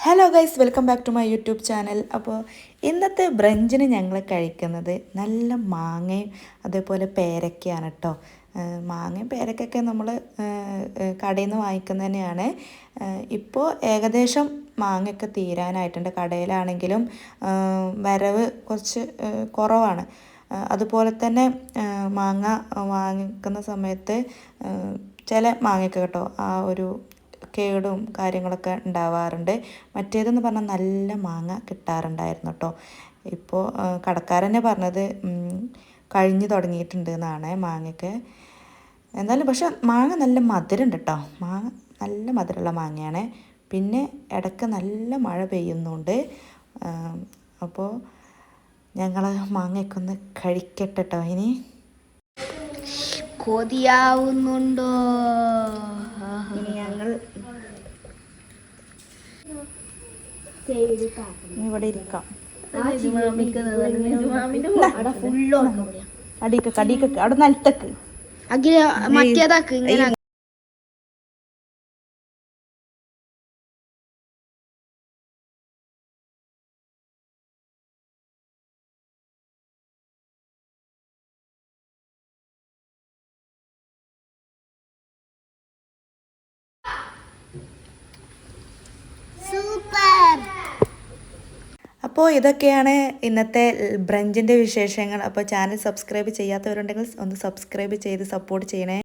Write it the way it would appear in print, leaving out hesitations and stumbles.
Hello guys, welcome back to my YouTube channel. അപ്പോൾ ഇന്നത്തെ ബ്രഞ്ചിന് ഞങ്ങൾ കഴിക്കുന്നത് നല്ല മാങ്ങയും അതേപോലെ പേരക്കയാണ് കേട്ടോ. മാങ്ങയും പേരക്കൊക്കെ നമ്മൾ കടയിൽ നിന്ന് വാങ്ങിക്കുന്നത് തന്നെയാണ്. ഇപ്പോൾ ഏകദേശം മാങ്ങയൊക്കെ തീരാനായിട്ടുണ്ട്. കടയിലാണെങ്കിലും വരവ് കുറച്ച് കുറവാണ്. അതുപോലെ തന്നെ മാങ്ങ വാങ്ങിക്കുന്ന സമയത്ത് ചില മാങ്ങയൊക്കെ കേട്ടോ ആ ഒരു കേടും കാര്യങ്ങളൊക്കെ ഉണ്ടാവാറുണ്ട്. മറ്റേതെന്ന് പറഞ്ഞാൽ നല്ല മാങ്ങ കിട്ടാറുണ്ടായിരുന്നു കേട്ടോ. ഇപ്പോൾ കടക്കാരനെ പറഞ്ഞത് കഴിഞ്ഞു തുടങ്ങിയിട്ടുണ്ട് എന്നാണ് മാങ്ങയ്ക്ക്. എന്നാലും പക്ഷെ മാങ്ങ നല്ല മധുരമുണ്ട് കേട്ടോ. മാങ്ങ നല്ല മധുരമുള്ള മാങ്ങയാണ്. പിന്നെ ഇടയ്ക്ക് നല്ല മഴ പെയ്യുന്നുണ്ട്. അപ്പോൾ ഞങ്ങൾ മാങ്ങയൊക്കെ ഒന്ന് കഴിക്കട്ടെ കേട്ടോ. ഇനി കൊതിയാവുന്നുണ്ടോ? ഇനി ഞങ്ങൾ ഇവിടെ ഇരിക്കാം. അടിക്ക് അവിടെ നിലത്തേക്ക് മറ്റേതാക്ക് ഇങ്ങനെ. അപ്പോൾ ഇതൊക്കെയാണ് ഇന്നത്തെ ബ്രഞ്ചിൻ്റെ വിശേഷങ്ങൾ. അപ്പോൾ ചാനൽ സബ്സ്ക്രൈബ് ചെയ്യാത്തവരുണ്ടെങ്കിൽ ഒന്ന് സബ്സ്ക്രൈബ് ചെയ്ത് സപ്പോർട്ട് ചെയ്യണേ.